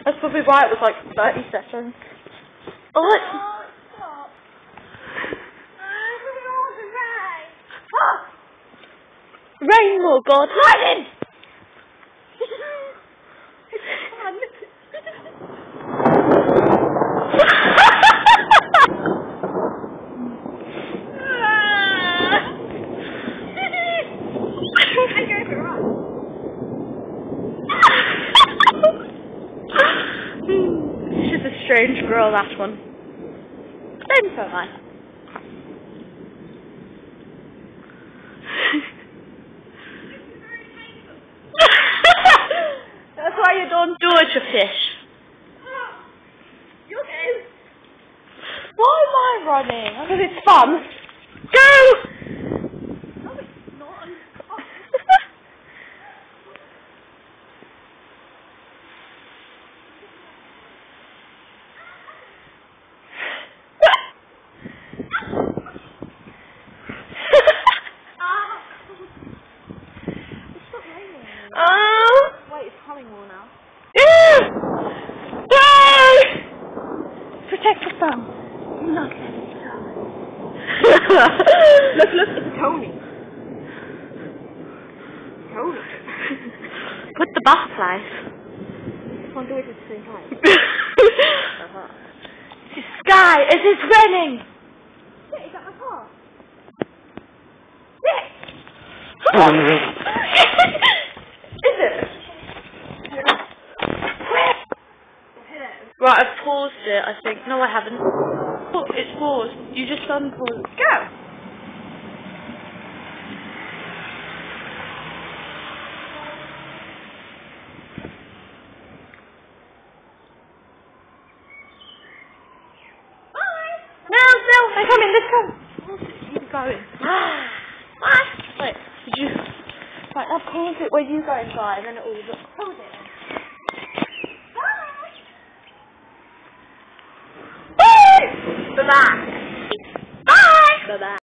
That's probably why it was like 30 seconds. Oh, look. Stop. Rain, more God. Lightning! It's fun. She's a strange girl, that one. Same so nice. That's why you don't do it, you fish. Why am I running? Because it's fun. Go! No, it's not. Wait, it's coming more now. Protect your thumb. You're not letting it go. Look, it's Tony. Tony. Put the butterflies. Can't do it at the same time. The sky, it is raining. Yeah, is that my car? Is it? Right, I've paused it, I think. No, I haven't. Oh, it's paused. You just unpaused. Go! No, they're coming, let's go. Keep going. Wait, did you... Right, I'll pause it where you go inside, and then it will look... Pause it. Bye! Bye-bye. Bye! Bye-bye.